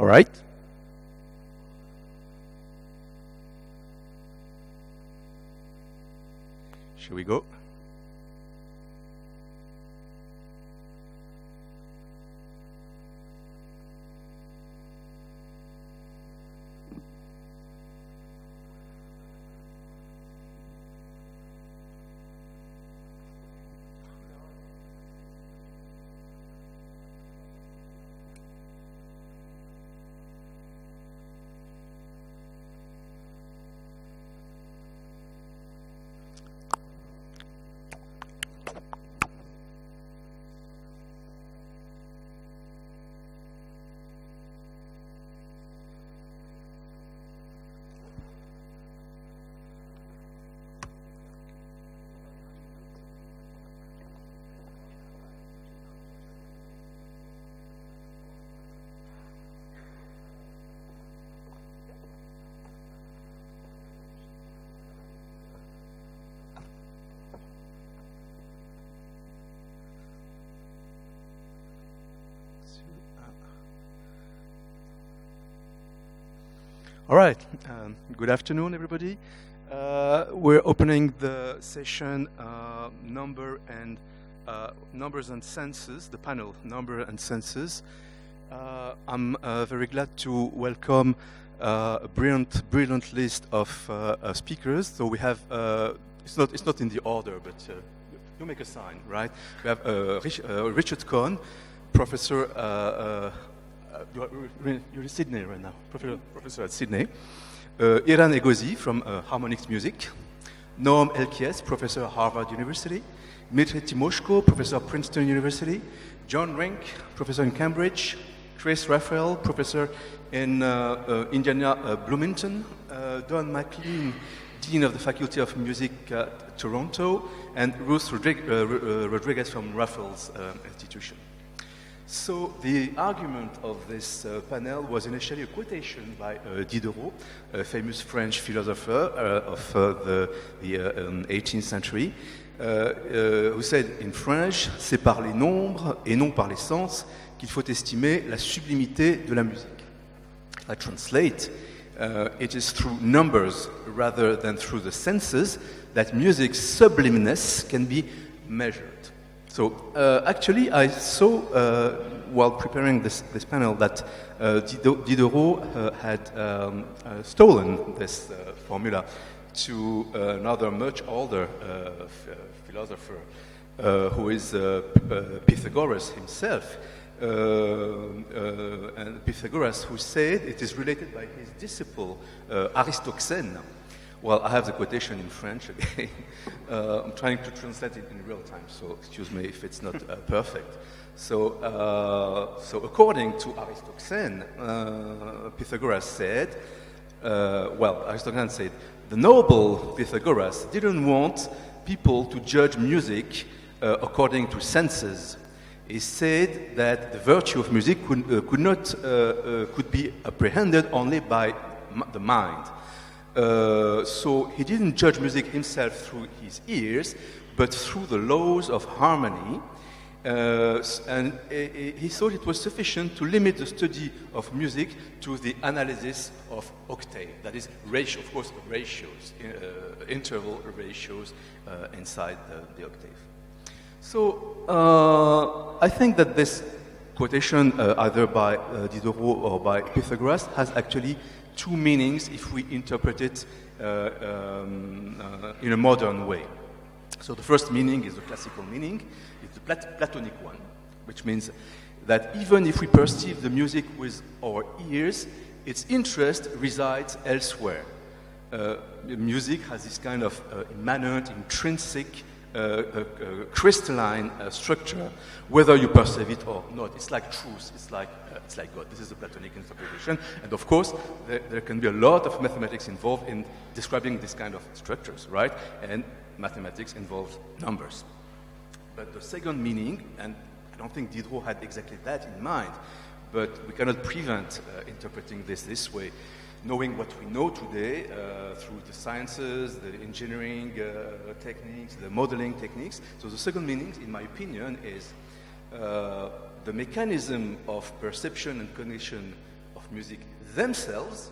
All right. Shall we go? All right. Good afternoon, everybody. We're opening the session Numbers and Senses, the panel Numbers and Senses. I'm very glad to welcome a brilliant list of speakers. So we have it's not in the order, but you make a sign, right? We have Richard Cohn, professor. You're in Sydney right now, professor at Sydney. Eran Egozy from Harmonics Music. Noam Elkies, professor at Harvard University. Dmitri Tymoczko, professor at Princeton University. John Rink, professor in Cambridge. Raphael, professor in Indiana Bloomington. Don McLean, dean of the Faculty of Music at Toronto. And Ruth Rodrigues from Raphael's institution. So the argument of this panel was initially a quotation by Diderot, a famous French philosopher of the 18th century, who said in French, c'est par les nombres et non par les sens qu'il faut estimer la sublimité de la musique. I translate, it is through numbers rather than through the senses that music's sublimeness can be measured. So actually, I saw while preparing this panel that Diderot had stolen this formula to another much older philosopher who is Pythagoras himself. And Pythagoras, who said it is related by his disciple Aristoxène. Well, I have the quotation in French again. I'm trying to translate it in real time, so excuse me if it's not perfect. So according to Aristoxène, Pythagoras said, Aristoxène said, the noble Pythagoras didn't want people to judge music according to senses. He said that the virtue of music could be apprehended only by the mind. So he didn't judge music himself through his ears, but through the laws of harmony. And he thought it was sufficient to limit the study of music to the analysis of octave. That is, ratio, of course, ratios, interval ratios inside the octave. So I think that this quotation, either by Diderot or by Pythagoras, has actually two meanings if we interpret it in a modern way. So the first meaning is the classical meaning, it's the Platonic one, which means that even if we perceive the music with our ears, its interest resides elsewhere. Music has this kind of immanent, intrinsic, crystalline structure, whether you perceive it or not. It's like truth, it's like God. This is the Platonic interpretation. And of course, there can be a lot of mathematics involved in describing this kind of structures, right? And mathematics involves numbers. But the second meaning, and I don't think Diderot had exactly that in mind, but we cannot prevent interpreting this way, knowing what we know today through the sciences, the engineering techniques, the modeling techniques. So the second meaning, in my opinion, is the mechanism of perception and cognition of of music themselves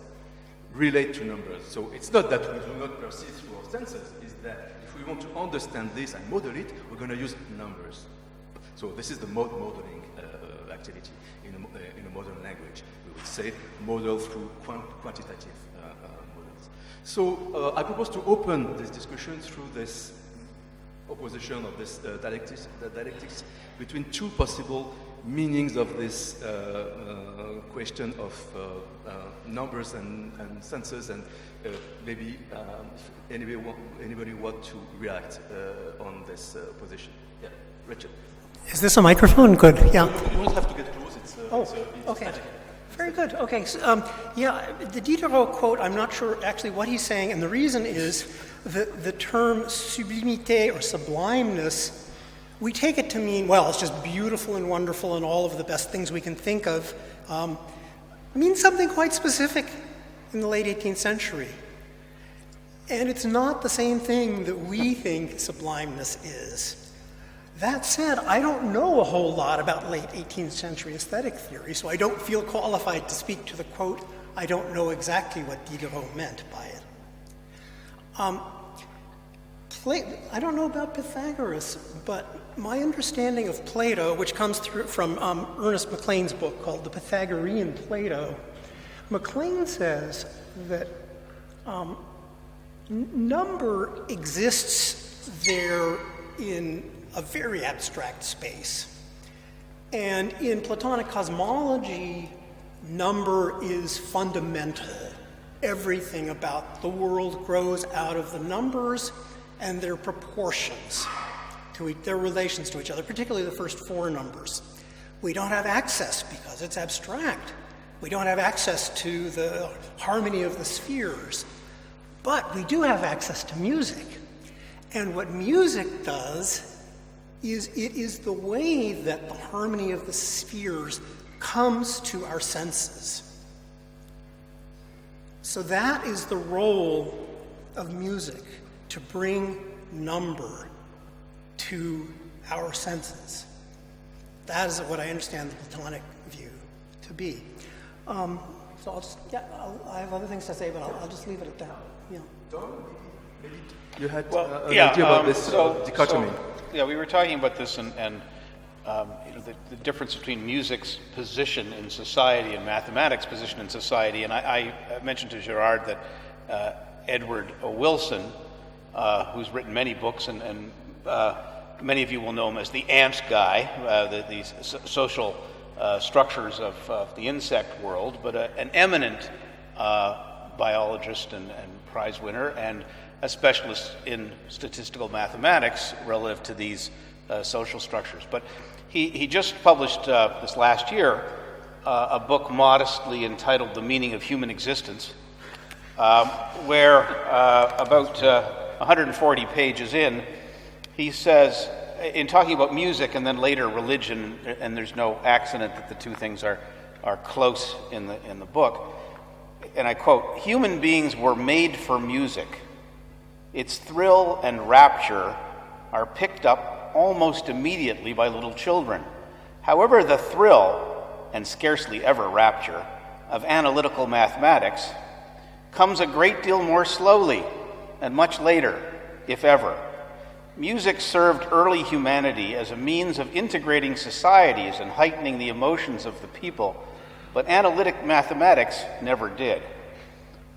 relate to numbers. So it's not that we do not perceive through our senses, it's that if we want to understand this and model it, we're going to use numbers. So this is the modeling activity in a modern language. We would say model through quantitative models. So I propose to open this discussion through this opposition of this dialectics between two possible meanings of this question of numbers and senses, and maybe if anybody want to react on this position. Yeah, Richard. Is this a microphone? Good, yeah. You don't have to get close. It's okay. magic. Very good. Okay, so, yeah, the Diderot quote, I'm not sure actually what he's saying, and the reason is the term sublimité or sublimeness, we take it to mean, well, it's just beautiful and wonderful and all of the best things we can think of. Means something quite specific in the late 18th century. And it's not the same thing that we think sublimeness is. That said, I don't know a whole lot about late 18th century aesthetic theory, so I don't feel qualified to speak to the quote. I don't know exactly what Diderot meant by it. I don't know about Pythagoras, but my understanding of Plato, which comes through from Ernest McLean's book called The Pythagorean Plato, McLean says that number exists there in a very abstract space. And in Platonic cosmology, number is fundamental. Everything about the world grows out of the numbers and their proportions, their relations to each other, particularly the first four numbers. We don't have access, because it's abstract. We don't have access to the harmony of the spheres. But we do have access to music. And what music does is it is the way that the harmony of the spheres comes to our senses. So that is the role of music, to bring number to our senses. That is what I understand the Platonic view to be. So I'll just, I have other things to say, but I'll just leave it at that. Yeah. Maybe you had an idea about this dichotomy. Yeah, we were talking about this, and the difference between music's position in society and mathematics' position in society. And I mentioned to Gérard that Edward O. Wilson, who's written many books, and many of you will know him as the ant guy, the social structures of the insect world, but an eminent biologist and prize winner, and a specialist in statistical mathematics relative to these social structures. But he just published this last year a book modestly entitled The Meaning of Human Existence, where about 140 pages in, he says, in talking about music and then later religion, and there's no accident that the two things are close in the book, and I quote, "Human beings were made for music. Its thrill and rapture are picked up almost immediately by little children. However, the thrill, and scarcely ever rapture, of analytical mathematics comes a great deal more slowly and much later, if ever. Music served early humanity as a means of integrating societies and heightening the emotions of the people, but analytic mathematics never did.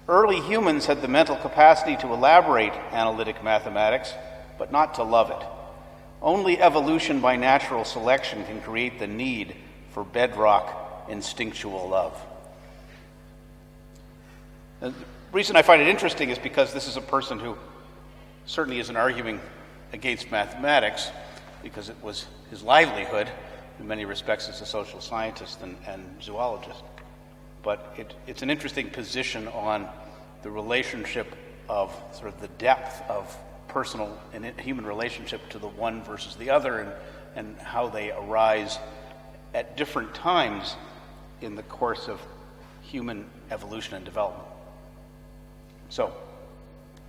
Early humans had the mental capacity to elaborate analytic mathematics, but not to love it. Only evolution by natural selection can create the need for bedrock instinctual love." And the reason I find it interesting is because this is a person who certainly isn't arguing against mathematics, because it was his livelihood in many respects as a social scientist and zoologist. But it's an interesting position on the relationship of sort of the depth of personal and human relationship to the one versus the other, and how they arise at different times in the course of human evolution and development. So,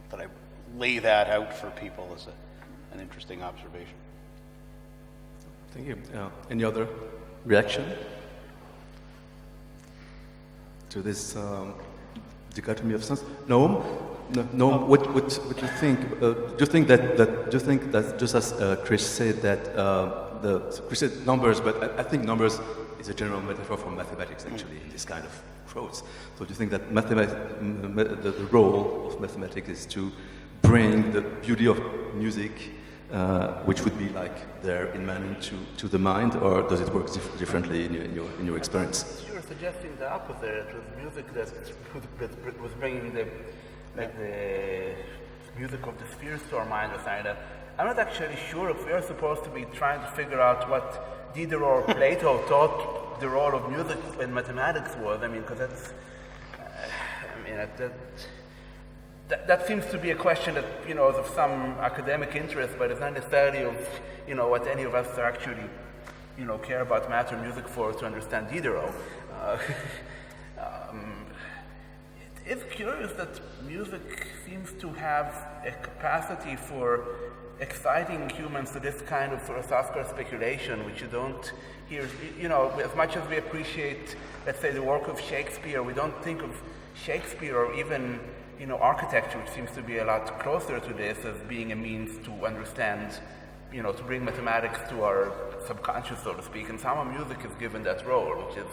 that I lay that out for people as an interesting observation. Thank you. Any other reaction? this dichotomy of sense. Noam, what do you think? Do you think that just as Chris said that Chris said numbers, but I think numbers is a general metaphor for mathematics actually in this kind of prose. So do you think that the role of mathematics is to bring the beauty of music, which would be like there immanent to the mind, or does it work differently in your experience? You're suggesting the opposite. It was music that was bringing the music of the spheres to our mind or something like that. I'm not actually sure if we are supposed to be trying to figure out what Diderot or Plato thought the role of music in mathematics was. I mean, because that's, that seems to be a question that, is of some academic interest, but it's not necessarily of, what any of us are actually, care about math or music for to understand Diderot. It's curious that music seems to have a capacity for exciting humans to this kind of philosophical speculation, which you don't hear, as much as we appreciate, let's say, the work of Shakespeare, we don't think of Shakespeare or even, architecture, which seems to be a lot closer to this, as being a means to understand, to bring mathematics to our subconscious, so to speak, and somehow music is given that role, which is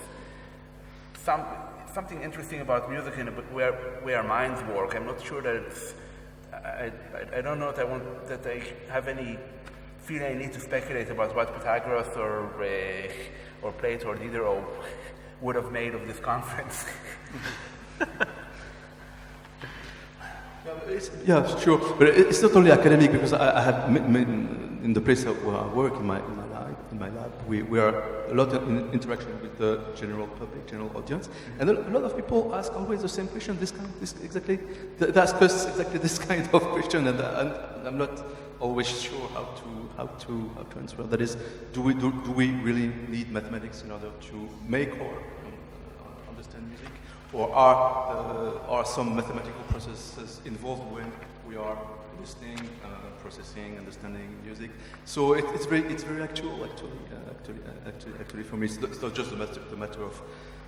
something interesting about music and where our minds work. I'm not sure that it's, I don't know that I have any feeling I need to speculate about what Pythagoras or Plato or Diderot would have made of this conference. Yeah, sure. But it's not only academic, because I have in the place where I work in my lab, we are a lot in interaction with the general public, general audience, and a lot of people ask always the same question. They ask us exactly this kind of question, and I'm not always sure how to answer. That is, do we really need mathematics in order to make or understand music? Or are some mathematical processes involved when we are listening, processing, understanding music? So it's very actual actually for me. It's not just the matter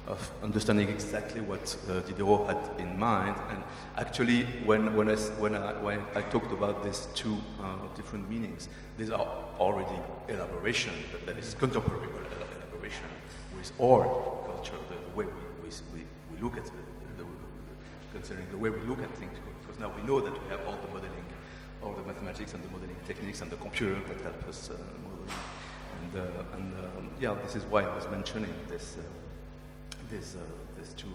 of understanding exactly what Diderot had in mind. And actually, when I talked about these two different meanings, these are already elaboration. That is contemporary elaboration with our culture, the way we look at considering the way we look at things, because now we know that we have all the modeling, all the mathematics and the modeling techniques and the computer that help us model. And this is why I was mentioning this two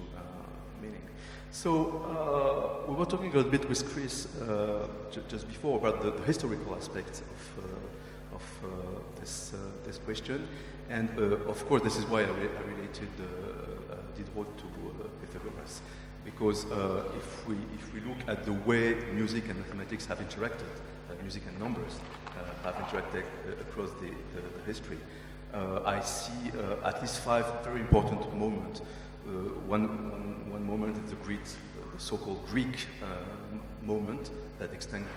meaning. So we were talking a little bit with Chris just before about the historical aspects of this question, and of course this is why I related Diderot to Pythagoras, because if we look at the way music and mathematics have interacted, music and numbers have interacted across the history, I see at least 5 very important moments. One moment is the so-called Greek moment that extends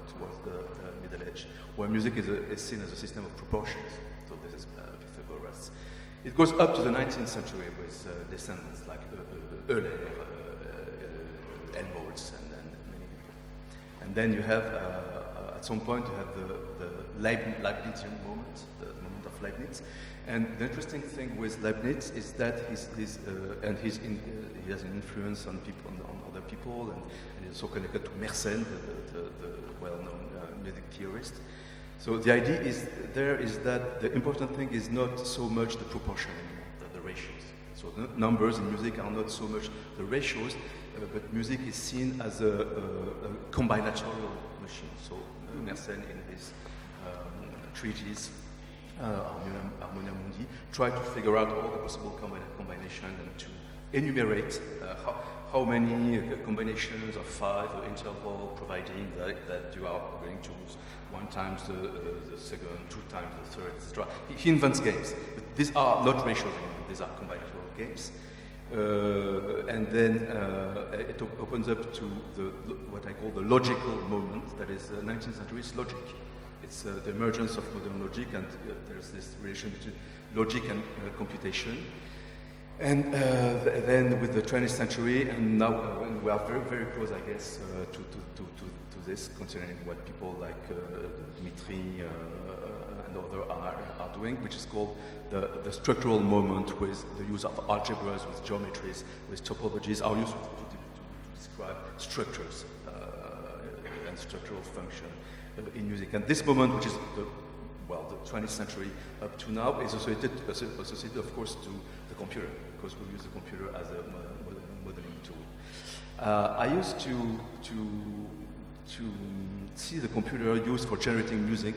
towards the Middle Age, where music is seen as a system of proportions. So this is Pythagoras. It goes up to the 19th century with descendants like Euler, Helmholtz, and many people. And then you have, at some point, you have the Leibnizian moment, the moment of Leibniz. And the interesting thing with Leibniz is that he has an influence on people, on other people, and he's also connected to Mersenne, the well-known music theorist. So the idea is that the important thing is not so much the proportion anymore, the ratios. So numbers in music are not so much the ratios, but music is seen as a combinatorial machine. So Mersenne in his treatise, Harmonia Mundi, tried to figure out all the possible combinations and to enumerate how many combinations of 5 interval, providing that you are going to use 1 times the second, 2 times the third, etc. He invents games. But these are not ratios anymore, these are combinatorial games. And then it opens up to what I call the logical moment, that is 19th century's logic. It's the emergence of modern logic, and there's this relation between logic and computation. And then with the 20th century, and now we are very, very close, I guess, to this, considering what people like Dmitri and others are doing, which is called the structural moment, with the use of algebras, with geometries, with topologies, are used to describe structures and structural function in music. And this moment, which is the 20th century up to now, is associated, of course, to the computer, because we use the computer as a modeling tool. I used to see the computer used for generating music,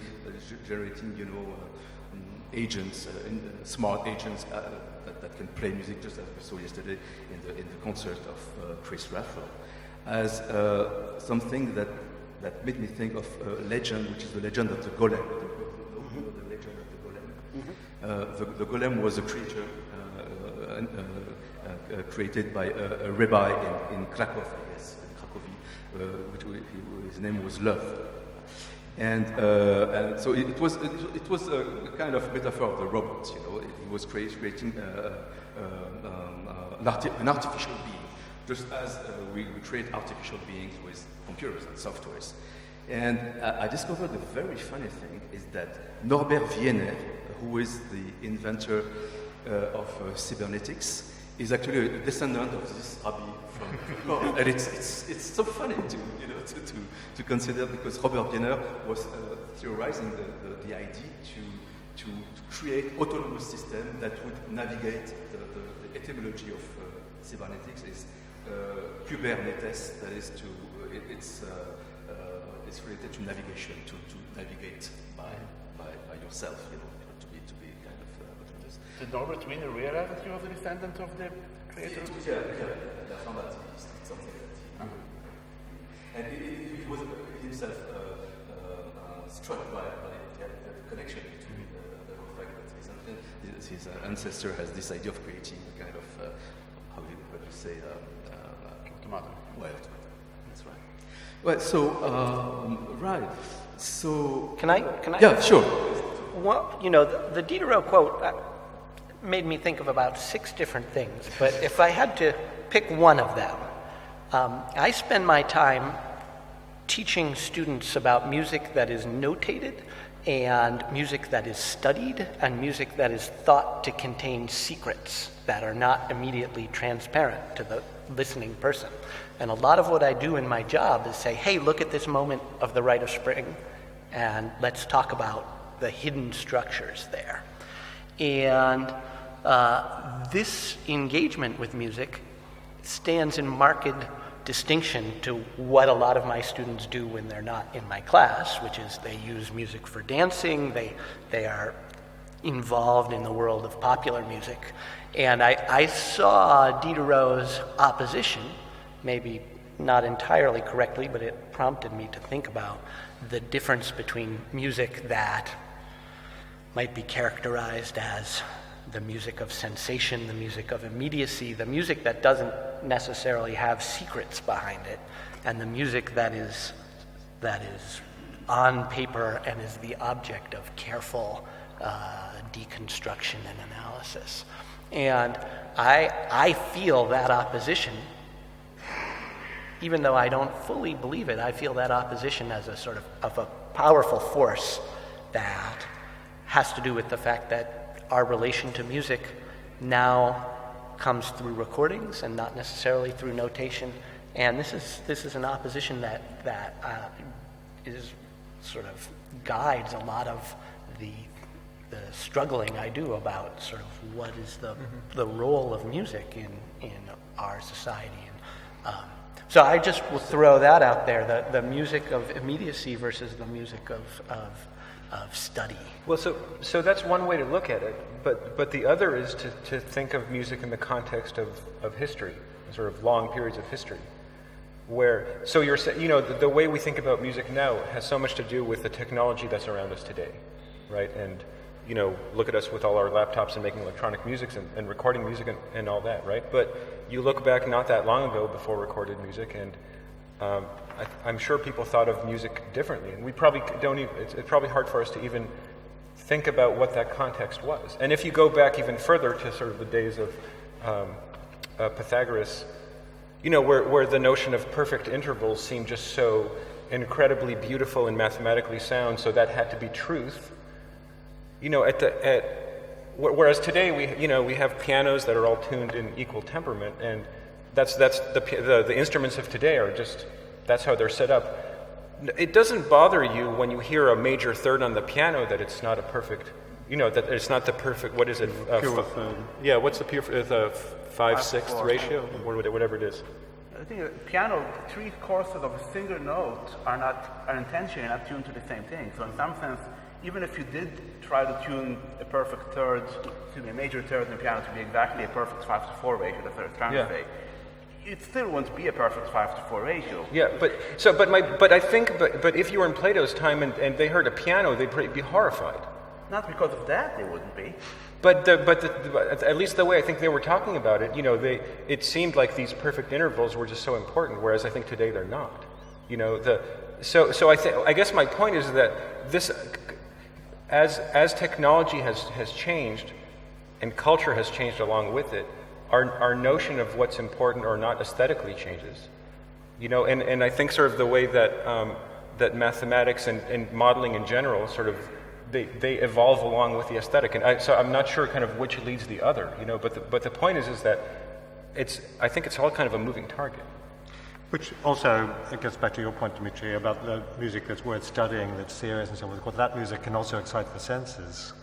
generating, agents, smart agents that can play music, just as we saw yesterday in the concert of Chris Raphael, as something that made me think of a legend, which is the legend of the golem. The legend of the golem. The golem was a creature created by a rabbi in Krakow, I guess, in Cracovie, his name was Love. And so it was a kind of metaphor of the robot. He was creating an artificial being, just as we create artificial beings with computers and softwares. And I discovered the very funny thing is that Norbert Wiener, who is the inventor of cybernetics, is actually a descendant of this rabbi from Cohn. And it's so funny to consider, because Robert Wiener was theorizing the idea to create autonomous system that would navigate the etymology of cybernetics is Kubernetes, that is it's related to navigation, to navigate by yourself, to be kind of autonomous. Did Norbert Wiener realize that he was a descendant of the creator? Yeah, I found that it's something that and he was himself struck by the connection between the fact that his ancestor has this idea of creating a kind of how do you say tomato. Well, that's right. Well, so right. So Can I? Yeah, sure. Well, the Diderot quote made me think of about 6 different things, but if I had to pick one of them, I spend my time teaching students about music that is notated, and music that is studied, and music that is thought to contain secrets that are not immediately transparent to the listening person. And a lot of what I do in my job is say, hey, look at this moment of the rite of spring, and let's talk about the hidden structures there. And this engagement with music stands in marked distinction to what a lot of my students do when they're not in my class, which is they use music for dancing, they are involved in the world of popular music. And I saw Diderot's opposition, maybe not entirely correctly, but it prompted me to think about the difference between music that might be characterized as the music of sensation, the music of immediacy, the music that doesn't necessarily have secrets behind it, and the music that is on paper and is the object of careful deconstruction and analysis. And I feel that opposition, even though I don't fully believe it, I feel that opposition as a sort of a powerful force that has to do with the fact that our relation to music now comes through recordings and not necessarily through notation. And this is an opposition that is sort of guides a lot of the struggling I do about sort of what is the role of music in our society. And so I just will throw that out there: the music of immediacy versus the music of study. Well, so that's one way to look at it, but the other is to think of music in the context of history, sort of long periods of history, where the way we think about music now has so much to do with the technology that's around us today, right? And look at us with all our laptops and making electronic music and recording music and all that, right? But you look back not that long ago before recorded music, and I'm sure people thought of music differently, and we probably don't even, it's probably hard for us to even think about what that context was. And if you go back even further to sort of the days of Pythagoras, where the notion of perfect intervals seemed just so incredibly beautiful and mathematically sound, so that had to be truth. Whereas today we have pianos that are all tuned in equal temperament, and that's the instruments of today are just, that's how they're set up. It doesn't bother you when you hear a major third on the piano that it's not a perfect, that it's not the perfect, what is it? Pure third. Yeah, what's the pure, the 5/6 ratio, whatever it is. I think a piano, 3 courses of a single note are intentionally not tuned to the same thing. So in some sense, even if you did try to tune a perfect third, a major third in the piano to be exactly a perfect 5/4 ratio, that's what I was trying to say, it still won't be a perfect 5/4 ratio. Yeah, but if you were in Plato's time and they heard a piano, they'd be horrified. Not because of that, they wouldn't be. But at least the way I think they were talking about it, it seemed like these perfect intervals were just so important, whereas I think today they're not. So I guess my point is that this, as technology has changed, and culture has changed along with it, our notion of what's important or not aesthetically changes. And I think sort of the way that mathematics and modeling in general sort of they evolve along with the aesthetic, and so I'm not sure kind of which leads the other, But the point is that I think it's all kind of a moving target. Which also gets back to your point, Dmitri, about the music that's worth studying, that's serious and so forth. Because that music can also excite the senses.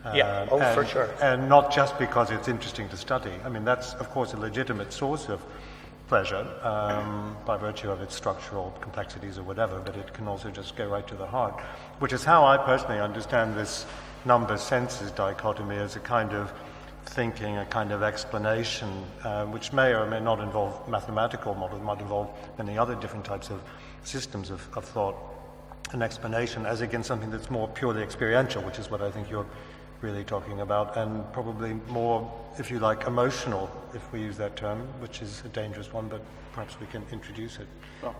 For sure. And not just because it's interesting to study. I mean, that's of course a legitimate source of pleasure by virtue of its structural complexities or whatever, but it can also just go right to the heart, which is how I personally understand this number-senses dichotomy as a kind of thinking, a kind of explanation, which may or may not involve mathematical models, might involve many other different types of systems of thought, an explanation as against something that's more purely experiential, which is what I think you're really talking about, and probably more, if you like, emotional, if we use that term, which is a dangerous one, but perhaps we can introduce it. Well,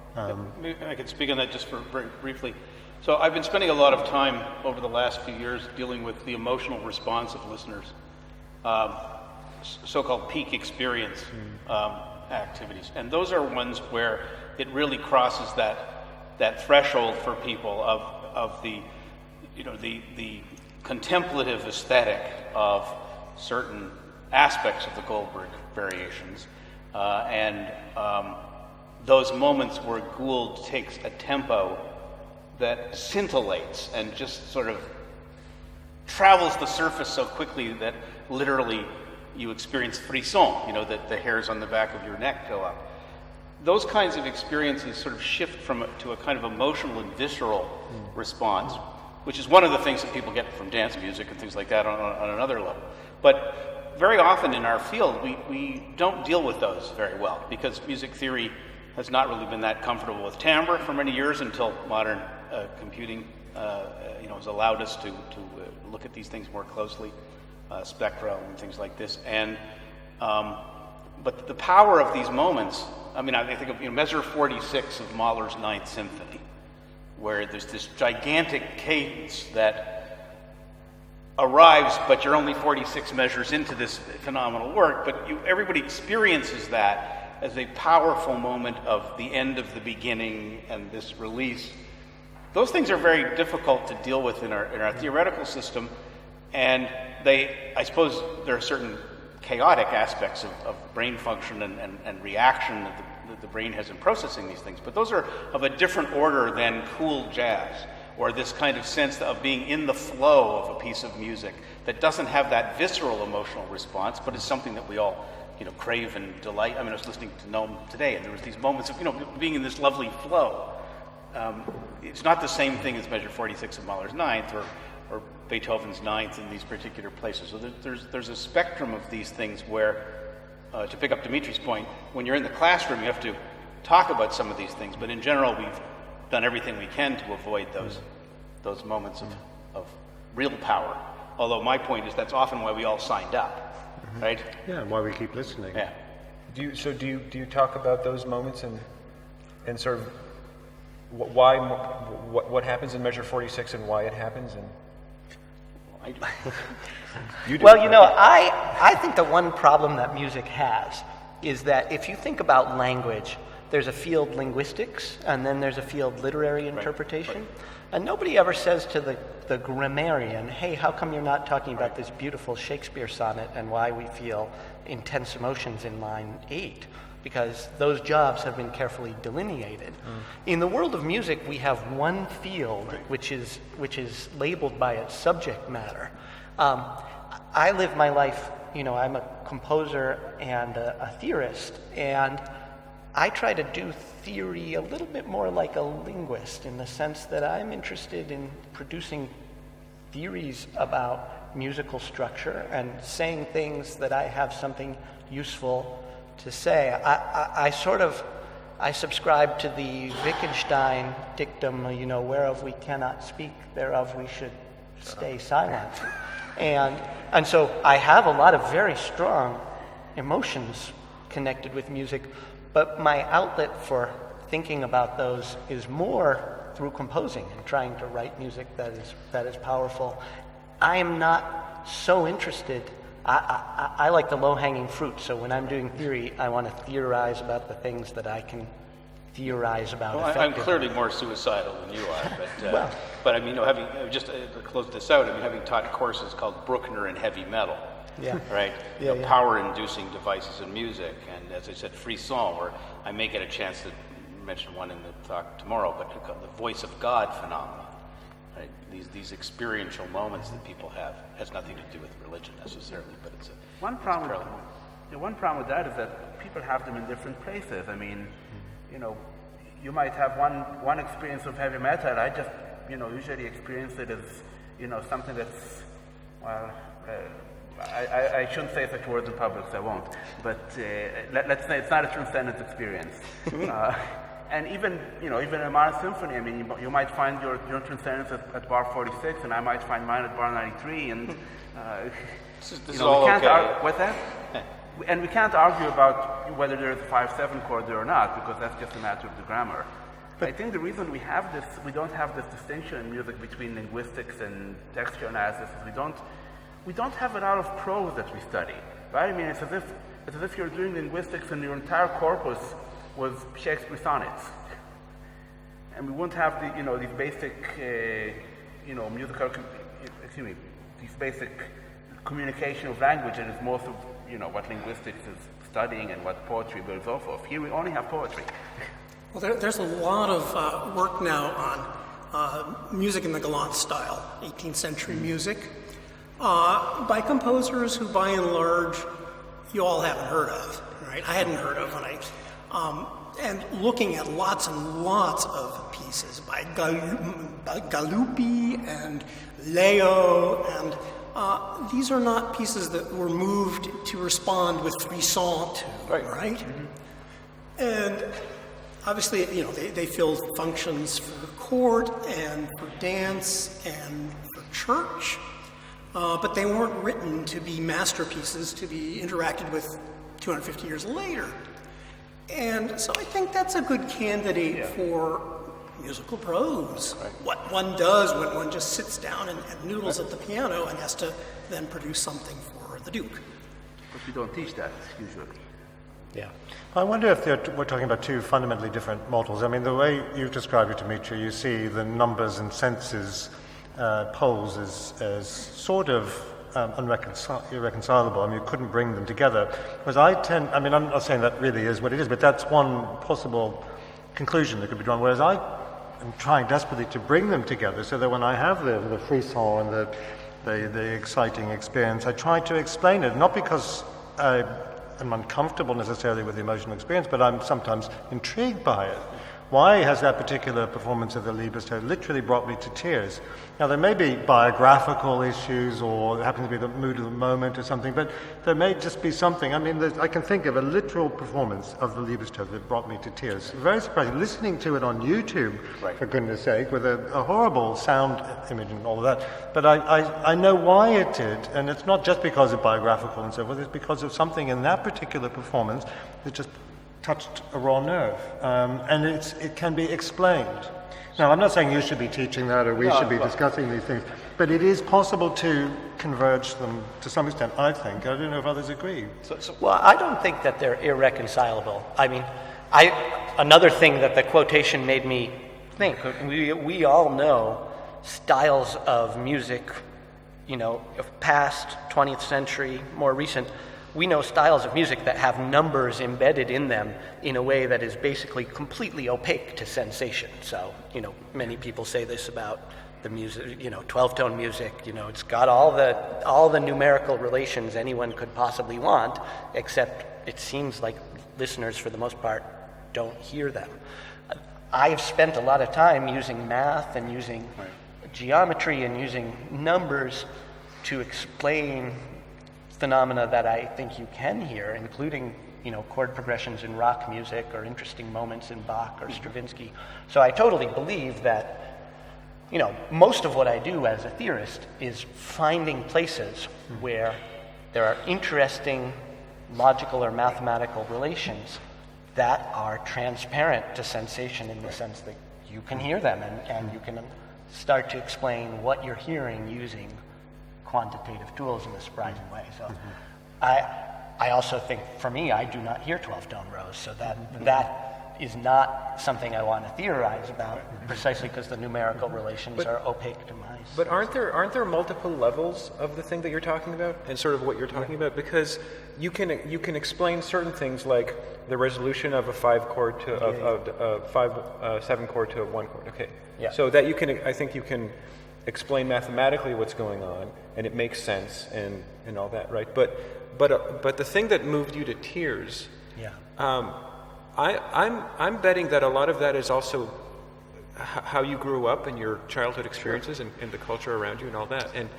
maybe I could speak on that just very briefly. So I've been spending a lot of time over the last few years dealing with the emotional response of listeners, so-called peak experience activities, and those are ones where it really crosses that threshold for people of the contemplative aesthetic of certain aspects of the Goldberg variations, and those moments where Gould takes a tempo that scintillates and just sort of travels the surface so quickly that literally you experience frisson, that the hairs on the back of your neck go up. Those kinds of experiences sort of shift to a kind of emotional and visceral response, which is one of the things that people get from dance music and things like that on another level. But very often in our field, we don't deal with those very well, because music theory has not really been that comfortable with timbre for many years until modern computing has allowed us to look at these things more closely, spectra and things like this. And but the power of these moments, I think of measure 46 of Mahler's Ninth Symphony, where there's this gigantic cadence that arrives, but you're only 46 measures into this phenomenal work, but everybody experiences that as a powerful moment of the end of the beginning and this release. Those things are very difficult to deal with in our theoretical system, and I suppose there are certain chaotic aspects of brain function and reaction that the brain has in processing these things, but those are of a different order than cool jazz, or this kind of sense of being in the flow of a piece of music that doesn't have that visceral emotional response, but is something that we all crave and delight. I was listening to Noam today, and there was these moments of being in this lovely flow. It's not the same thing as measure 46 of Mahler's Ninth or Beethoven's Ninth in these particular places. So there's a spectrum of these things where, to pick up Dmitri's point, when you're in the classroom, you have to talk about some of these things. But in general, we've done everything we can to avoid those moments of real power. Although my point is that's often why we all signed up, right? Yeah, and why we keep listening. Yeah. Do you talk about those moments and sort of what happens in measure 46 and why it happens? And Well, you know, I think the one problem that music has is that if you think about language, there's a field linguistics, and then there's a field literary interpretation. Right. And nobody ever says to the grammarian, hey, how come you're not talking about this beautiful Shakespeare sonnet and why we feel intense emotions in line 8? Because those jobs have been carefully delineated. In the world of music, we have one field which is labeled by its subject matter. I live my life, you know, I'm a composer and a theorist, and I try to do theory a little bit more like a linguist, in the sense that I'm interested in producing theories about musical structure and saying things that I have something useful to say. I subscribe to the Wittgenstein dictum, you know, whereof we cannot speak, thereof we should stay silent. And so I have a lot of very strong emotions connected with music, but my outlet for thinking about those is more through composing and trying to write music that is powerful. I am not so interested. I like the low-hanging fruit, so when I'm doing theory, I want to theorize about the things that I can theorize about effectively. I'm clearly more suicidal than you are, but I mean, you know, having just to close this out, I mean, having taught courses called Bruckner and heavy metal, right? Power-inducing devices in music, and as I said, frisson, or I may get a chance to mention one in the talk tomorrow, but the voice of God phenomenon. Right? These experiential moments that people have has nothing to do with religion necessarily, but it's one problem. One problem with that is that people have them in different places. I mean, you know, you might have one experience of heavy metal. I just, you know, usually experience it as, you know, something that's, well, I shouldn't say such words in public, so I won't. But let's say it's not a transcendent experience. And even, you know, even a modern symphony, I mean, you might find your transcendence at bar 46, and I might find mine at bar 93, and this is all we can't okay. What's that? And we can't argue about whether there's a 5/7 chord there or not, because that's just a matter of the grammar. But I think the reason we don't have this distinction in music between linguistics and textual analysis is we don't have a lot of prose that we study, right? I mean, it's as if you're doing linguistics and your entire corpus was Shakespeare sonnets, and we wouldn't have these basic these basic communication of language that is most of what linguistics is studying and what poetry builds off of. Here we only have poetry. Well, there's a lot of work now on music in the galant style, 18th century music, by composers who, by and large, you all haven't heard of, right? I hadn't heard of when and looking at lots and lots of pieces by Galuppi and Leo, and these are not pieces that were moved to respond with frisson to, right? Mm-hmm. And obviously, they filled functions for court and for dance and for church, but they weren't written to be masterpieces to be interacted with 250 years later. And so I think that's a good candidate for musical prose. Right. What one does when one just sits down and noodles at the piano and has to then produce something for the Duke. But we don't teach that usually. Yeah. I wonder if we're talking about two fundamentally different models. I mean, the way you've described it, Dmitri, you see the numbers and senses poles as sort of irreconcilable. I mean, you couldn't bring them together. Whereas I'm not saying that really is what it is, but that's one possible conclusion that could be drawn. Whereas I am trying desperately to bring them together so that when I have the frisson and the exciting experience, I try to explain it, not because I'm uncomfortable necessarily with the emotional experience, but I'm sometimes intrigued by it. Why has that particular performance of the Liebestod literally brought me to tears? Now, there may be biographical issues or it happens to be the mood of the moment or something, but there may just be something. I mean, I can think of a literal performance of the Liebestod that brought me to tears. Very surprising. Listening to it on YouTube, for goodness sake, with a horrible sound image and all of that. But I know why it did, and it's not just because of biographical and so forth, it's because of something in that particular performance that just touched a raw nerve, and it can be explained. Now, I'm not saying you should be teaching that or we should be discussing these things, but it is possible to converge them to some extent, I think. I don't know if others agree. Well, I don't think that they're irreconcilable. I mean, another thing that the quotation made me think, we all know styles of music, of past, 20th century, more recent. We know styles of music that have numbers embedded in them in a way that is basically completely opaque to sensation. So, many people say this about the music, 12-tone music, it's got all the numerical relations anyone could possibly want, except it seems like listeners, for the most part, don't hear them. I've spent a lot of time using math and using geometry and using numbers to explain phenomena that I think you can hear, including, chord progressions in rock music or interesting moments in Bach or Stravinsky. So I totally believe that, most of what I do as a theorist is finding places where there are interesting logical or mathematical relations that are transparent to sensation in the sense that you can hear them and you can start to explain what you're hearing using quantitative tools in a surprising way. So I also think, for me, I do not hear 12-tone rows, so that is not something I want to theorize about, precisely because the numerical relations are opaque to my sense. But aren't there multiple levels of the thing that you're talking about, and sort of what you're talking about? Because you can explain certain things like the resolution of a 5-chord to a 7-chord to a 1-chord. Okay. Yeah. So that I think you can explain mathematically what's going on, and it makes sense and all that, right? But the thing that moved you to tears, I'm betting that a lot of that is also how you grew up and your childhood experiences and the culture around you and all that. And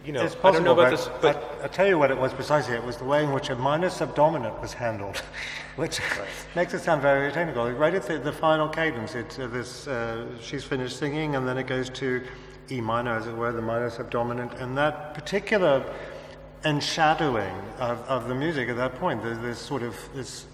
It's possible, I don't know about this, but I'll tell you what it was precisely. It was the way in which a minor subdominant was handled, which makes it sound very technical. Right at the final cadence, she's finished singing, and then it goes to E minor, as it were, the minor subdominant, and that particular enshadowing of the music at that point, there's sort of this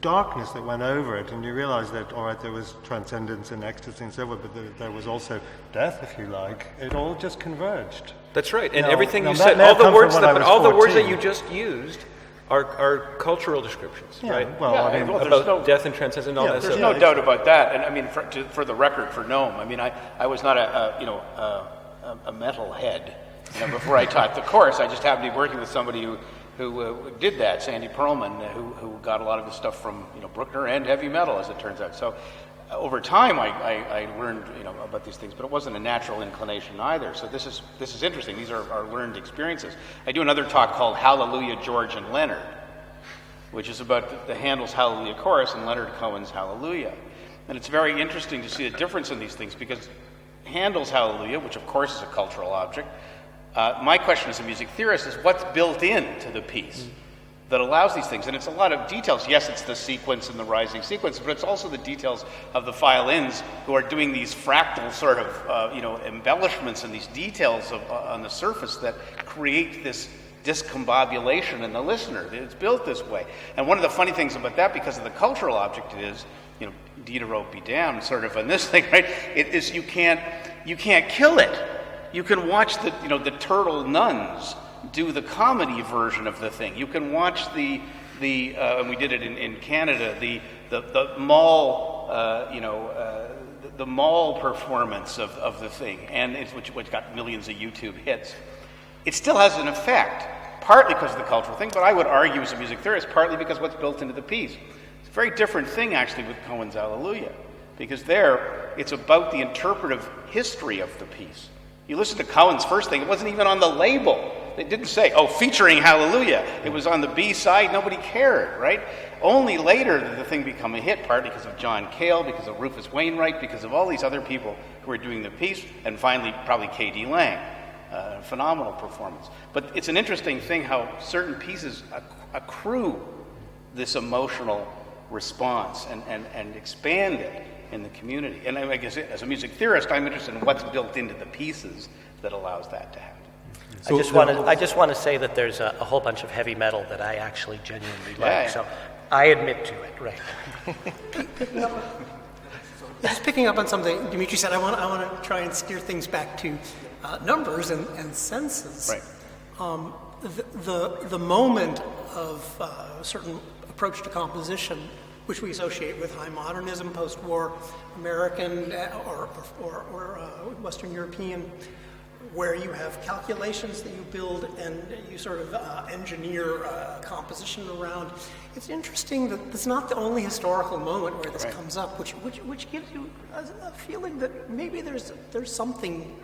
darkness that went over it, and you realize that, all right, there was transcendence and ecstasy and so forth, but there was also death, if you like. It all just converged. That's right, and everything you said, all the words that you just used are cultural descriptions, right? Well, about death and transcendence and all that There's stuff. no doubt about that. And I mean, for the record, for Noam, I mean, I was not a metal head. Before I taught the course, I just happened to be working with somebody who did that, Sandy Perlman, who got a lot of his stuff from Bruckner and heavy metal, as it turns out. So over time, I learned about these things, but it wasn't a natural inclination either. So this is interesting. These are learned experiences. I do another talk called Hallelujah, George and Leonard, which is about the Handel's Hallelujah chorus and Leonard Cohen's Hallelujah. And it's very interesting to see the difference in these things, because Handel's Hallelujah, which of course is a cultural object, my question as a music theorist is what's built into the piece that allows these things. And it's a lot of details. Yes, it's the sequence and the rising sequence, but it's also the details of the violins who are doing these fractal sort of embellishments and these details on the surface that create this discombobulation in the listener. It's built this way. And one of the funny things about that, because of the cultural object it is, Diderot be damned sort of on this thing, right? It is you can't kill it. You can watch the turtle nuns do the comedy version of the thing. You can watch and we did it in Canada, the mall the mall performance of the thing, and which got millions of YouTube hits. It still has an effect, partly because of the cultural thing, but I would argue as a music theorist, partly because what's built into the piece. It's a very different thing actually with Cohen's Hallelujah, because there it's about the interpretive history of the piece. You listen to Cohen's first thing, it wasn't even on the label. It didn't say, featuring Hallelujah. It was on the B side, nobody cared, right? Only later did the thing become a hit, partly because of John Cale, because of Rufus Wainwright, because of all these other people who were doing the piece, and finally probably K.D. Lang. Phenomenal performance. But it's an interesting thing how certain pieces accrue this emotional response and expand it in the community. And I guess as a music theorist, I'm interested in what's built into the pieces that allows that to happen. So I just want to say that there's a whole bunch of heavy metal that I actually genuinely like. Yeah. So I admit to it, right? Just picking up on something Dmitri said, I want to try and steer things back to numbers and senses. Right. The moment of a certain approach to composition, which we associate with high modernism, post-war American or Western European, where you have calculations that you build and you sort of engineer composition around. It's interesting that it's not the only historical moment where this comes up, which gives you a feeling that maybe there's something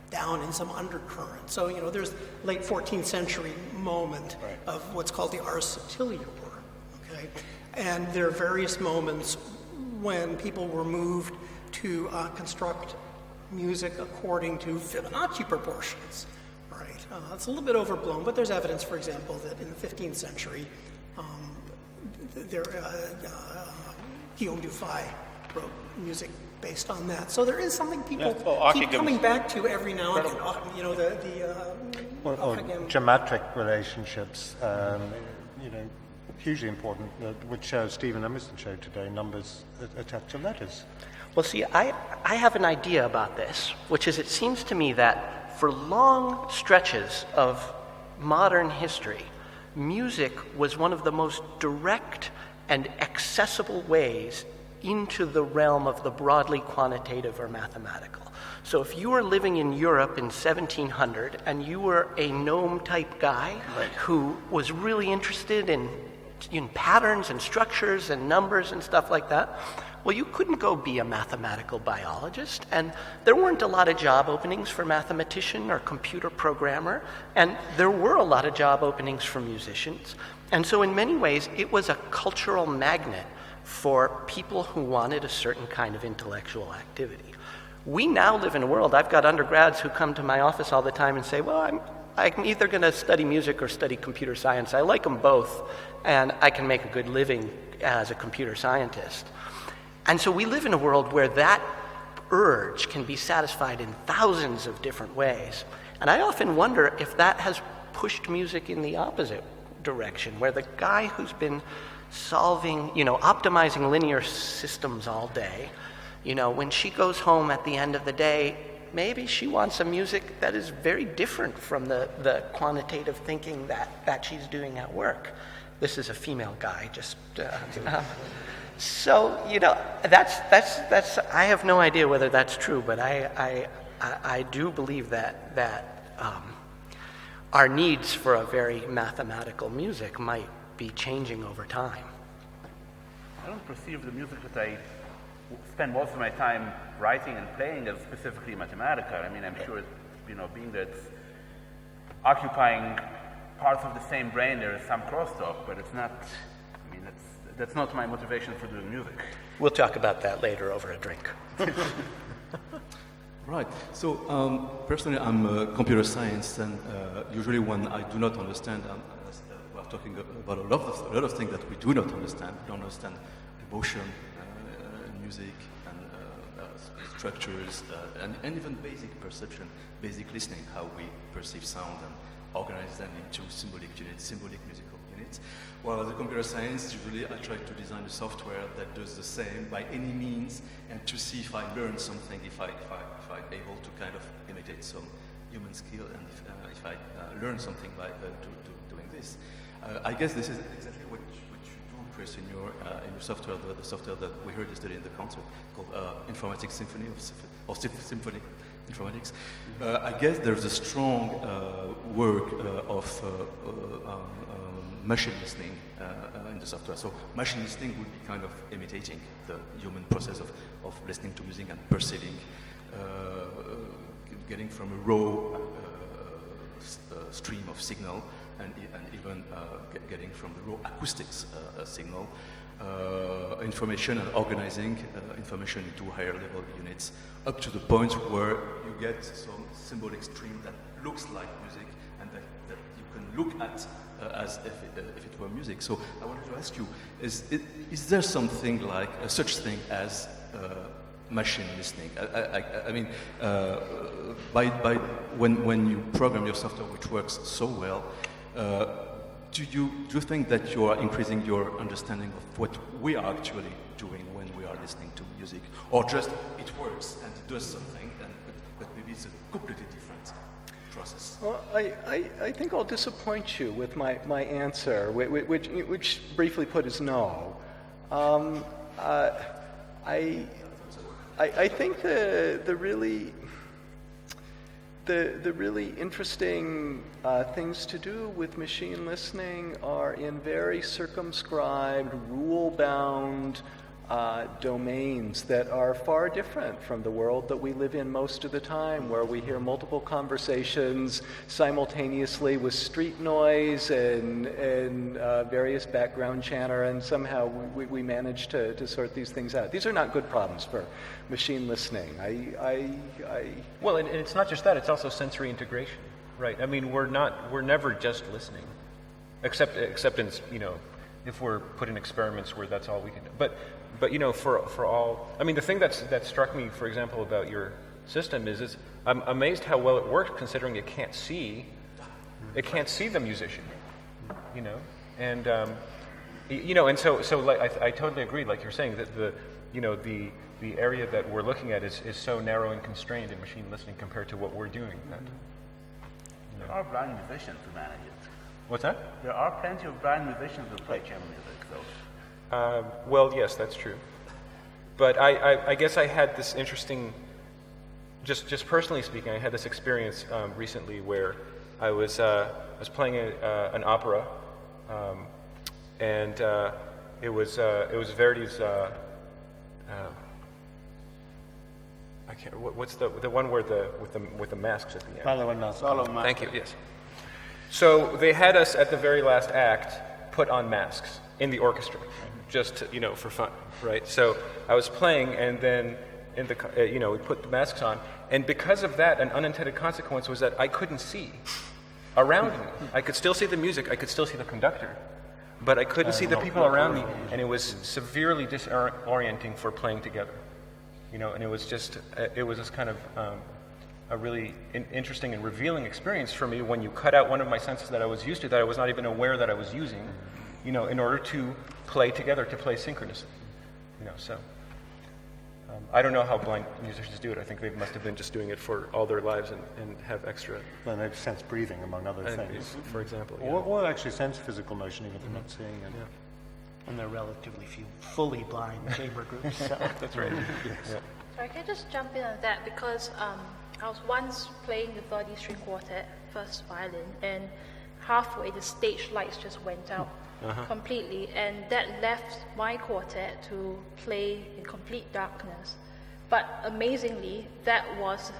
down in some undercurrent. So, there's late 14th century moment of what's called the ars subtilia work, okay? And there are various moments when people were moved to construct music according to Fibonacci proportions, right? It's a little bit overblown, but there's evidence, for example, that in the 15th century, Guillaume Dufay wrote music based on that. So there is something people keep coming back to every now and then. Or geometric relationships, hugely important, which Stephen Emerson showed today, numbers attached to letters. Well, see, I have an idea about this, which is it seems to me that for long stretches of modern history, music was one of the most direct and accessible ways into the realm of the broadly quantitative or mathematical. So if you were living in Europe in 1700 and you were a gnome-type guy who was really interested in patterns and structures and numbers and stuff like that, well, you couldn't go be a mathematical biologist, and there weren't a lot of job openings for mathematician or computer programmer, and there were a lot of job openings for musicians. And so in many ways, it was a cultural magnet for people who wanted a certain kind of intellectual activity. We now live in a world, I've got undergrads who come to my office all the time and say, well, I'm either going to study music or study computer science. I like them both, and I can make a good living as a computer scientist. And so we live in a world where that urge can be satisfied in thousands of different ways. And I often wonder if that has pushed music in the opposite direction, where the guy who's been solving, optimizing linear systems all day, when she goes home at the end of the day, maybe she wants a music that is very different from the quantitative thinking that she's doing at work. This is a female guy, just... So, that's. I have no idea whether that's true, but I do believe that our needs for a very mathematical music might be changing over time. I don't perceive the music that I spend most of my time writing and playing as specifically mathematical. I mean, I'm sure, being that it's occupying parts of the same brain, there is some crosstalk, but it's not. That's not my motivation for doing music. We'll talk about that later over a drink. Right. So personally, I'm computer science, and usually when I do not understand, we're talking about a lot of things that we do not understand. We don't understand emotion, music, and structures, and even basic perception, basic listening, how we perceive sound and organize them into symbolic units, symbolic musical units. While as a computer science, usually I try to design a software that does the same by any means, and to see if I learn something, if I'm able to kind of imitate some human skill, and if I learn something by doing this. I guess this is exactly what you do, Chris, in your software, the software that we heard yesterday in the concert called Informatics Symphony or Symphony Informatics. I guess there's a strong work of machine listening in the software. So machine listening would be kind of imitating the human process of listening to music and perceiving, getting from a raw stream of signal and even getting from the raw acoustics signal information and organizing information into higher level units up to the point where you get some symbolic stream that looks like music and that you can look at as if it were music. So I wanted to ask you, is there something like such thing as machine listening? I mean, when you program your software, which works so well, do you think that you are increasing your understanding of what we are actually doing when we are listening to music, or just it works and it does something, but maybe it's a completely different process. Well, I think I'll disappoint you with my answer, which briefly put is no. I think the really interesting things to do with machine listening are in very circumscribed, rule-bound domains that are far different from the world that we live in most of the time, where we hear multiple conversations simultaneously with street noise and various background chatter, and somehow we manage to sort these things out. These are not good problems for machine listening. Well, and it's not just that; it's also sensory integration, right? I mean, we're never just listening, except in if we're put in experiments where that's all we can do. But for all, I mean, the thing that struck me, for example, about your system is I'm amazed how well it works, considering it can't see the musician, and and so like I totally agree, like you're saying, that the area that we're looking at is so narrow and constrained in machine listening compared to what we're doing. There are blind musicians who manage it. What's that? There are plenty of blind musicians who play chamber music, though. Well, yes, that's true. But I guess I had this interesting, just personally speaking, I had this experience recently where I was playing an opera, and it was Verdi's. I can't. What's the one where with the masks at the end? Thank you. Yes. So they had us at the very last act put on masks in the orchestra, just for fun, right? So I was playing, and then we put the masks on, and because of that, an unintended consequence was that I couldn't see around me. I could still see the music, I could still see the conductor, but I couldn't see the people around me, and it was severely disorienting for playing together, and it was just kind of a really interesting and revealing experience for me when you cut out one of my senses that I was used to, that I was not even aware that I was using, in order to play together, to play synchronously. So I don't know how blind musicians do it. I think they must have been just doing it for all their lives and have extra. Well, they sense breathing, among other things. For example. Or actually sense physical motion, even if they're not seeing it. Yeah. And there are relatively few fully blind chamber groups. So. That's right. Yes. Yeah. Sorry, can I just jump in on that? Because I was once playing the Verdi string quartet, first violin, and halfway the stage lights just went out completely, and that left my quartet to play in complete darkness. But amazingly, that was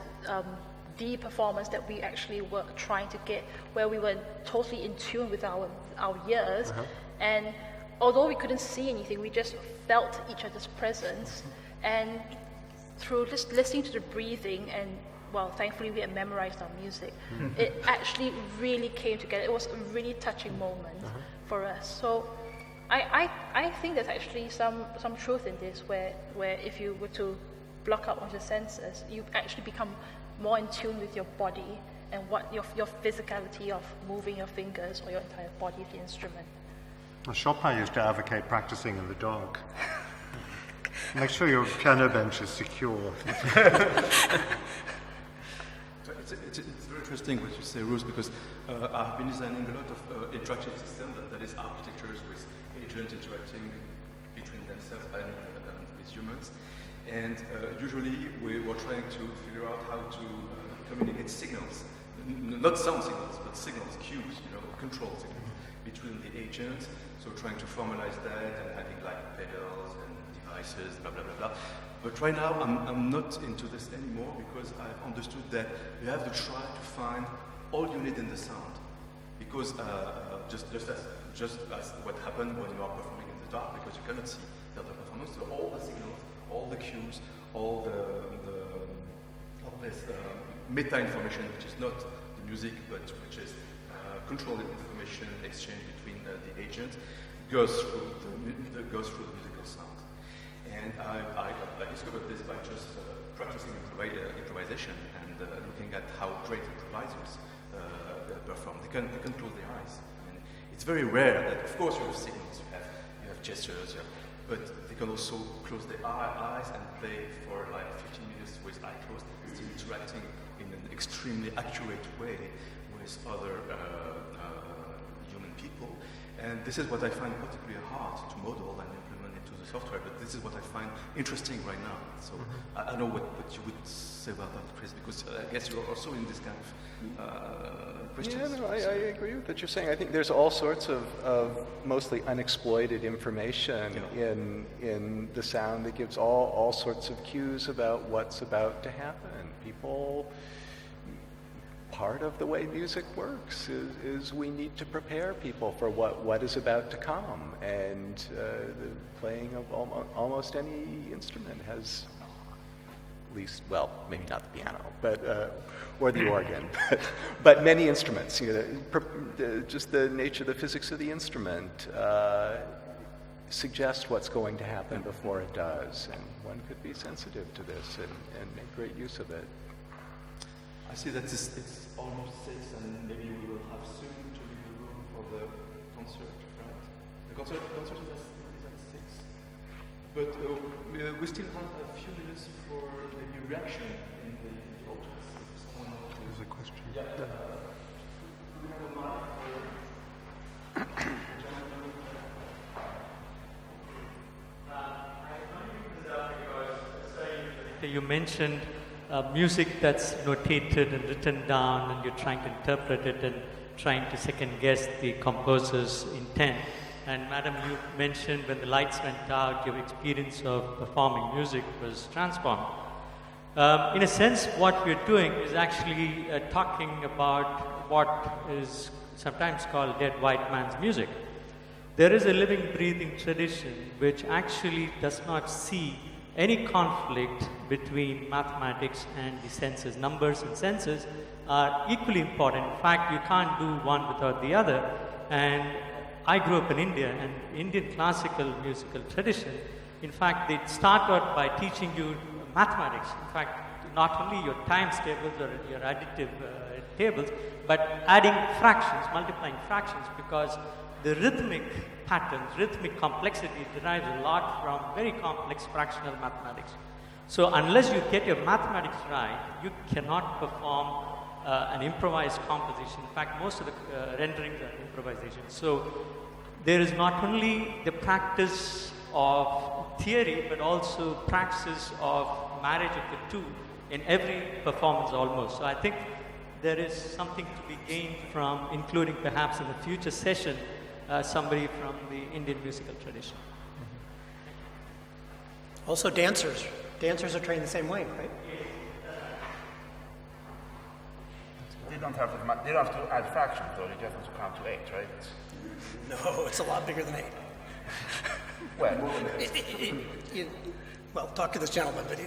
the performance that we actually were trying to get, where we were totally in tune with our ears, and although we couldn't see anything, we just felt each other's presence, and through just listening to the breathing and thankfully we had memorized our music. It actually really came together. It was a really touching moment for us. So I think there's actually some truth in this, where if you were to block out all your senses, you actually become more in tune with your body and what your physicality of moving your fingers or your entire body of the instrument. Well, Chopin used to advocate practicing in the dark. Make sure your piano bench is secure. It's very interesting what you say, Ruth, because I've been designing a lot of interactive systems, that is architectures with agents interacting between themselves and with humans. And usually we were trying to figure out how to communicate signals, not sound signals, but signals, cues, control signals between the agents. So trying to formalize that and having like pedals and devices, blah, blah, blah, blah. But right now, I'm not into this anymore, because I've understood that you have to try to find all you need in the sound. Because just as what happened when you are performing in the dark, because you cannot see the other performance, so all the signals, all the cues, all this meta information, which is not the music, but which is controlled information exchange between the agents, goes through the musical sound. And I discovered this by just practicing improvisation and looking at how great improvisers perform. They can close their eyes. I mean, it's very rare that, of course, you have signals, you have gestures, but they can also close their eyes and play for like 15 minutes with eyes closed, still interacting in an extremely accurate way with other human people. And this is what I find particularly hard to model and implement into the software, but this is what I find interesting right now. So I don't know what you would say about that, Chris, because I guess you're also in this kind of questions. Yeah, no, I agree with what you're saying. I think there's all sorts of mostly unexploited information in the sound that gives all sorts of cues about what's about to happen. People, part of the way music works is we need to prepare people for what is about to come, and the playing of almost any instrument has, at least, well, maybe not the piano, but or the organ, but many instruments. Just the nature, the physics of the instrument suggest what's going to happen before it does, and one could be sensitive to this and make great use of it. I see that it's almost 6, and maybe we will have soon to leave the room for the concert, right? The concert is at 6. But we still have a few minutes for maybe reaction in the audience. There's a question. Yeah. We have a mic for You mentioned music that's notated and written down, and you're trying to interpret it and trying to second guess the composer's intent. And Madam, you mentioned when the lights went out, your experience of performing music was transformed. In a sense, what we're doing is actually talking about what is sometimes called dead white man's music. There is a living, breathing tradition which actually does not see any conflict between mathematics and the senses. Numbers and senses are equally important. In fact, you can't do one without the other. And I grew up in India, and Indian classical musical tradition, in fact, they start out by teaching you mathematics. In fact, not only your times tables or your additive tables, but adding fractions, multiplying fractions, because the rhythmic patterns, rhythmic complexity derives a lot from very complex fractional mathematics. So unless you get your mathematics right, you cannot perform an improvised composition. In fact, most of the renderings are improvisation. So there is not only the practice of theory, but also praxis of marriage of the two in every performance almost. So I think there is something to be gained from including perhaps in a future session somebody from the Indian musical tradition. Also dancers. Dancers are trained the same way, right? They don't have to add fractions, though. They just have to count to 8, right? No, it's a lot bigger than 8. Well, well, talk to this gentleman, but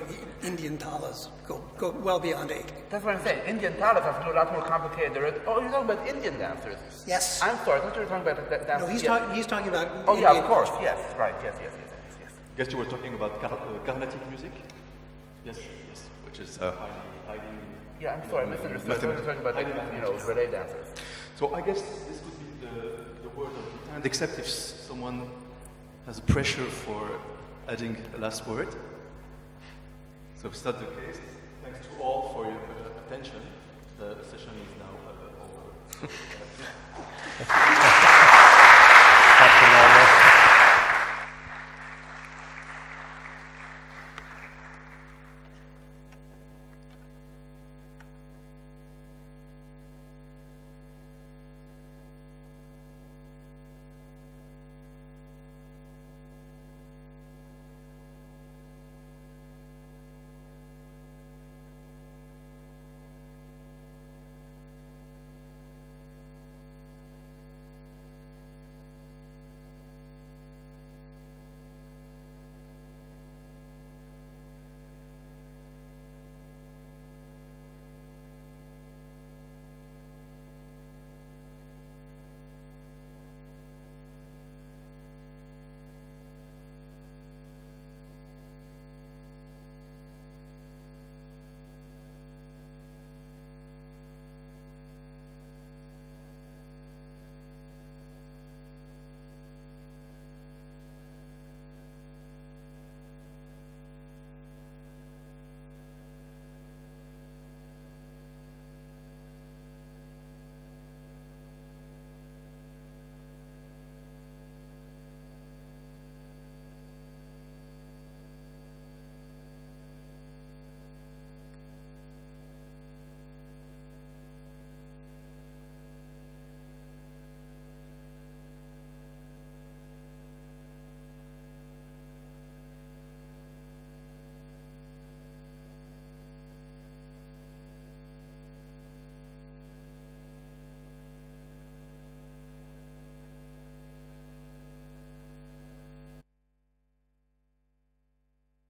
Indian talas go well beyond 8. that's what I'm saying. Indian talas have to do a lot more complicated. Oh, you're talking about Indian dancers? Yes. I'm sorry. I thought you were talking about dancers. No, he's talking about Oh, Indian yeah, of course. Yes, right. Yes. Guess you were talking about Carnatic music? Yes, which is highly... Yeah, I'm sorry, I misunderstood. I thought you were talking about, ballet dancers. So I guess this could be the word of the end, except if someone has a pressure for adding a last word. So if it's not the case, thanks to all for your attention. The session is now over.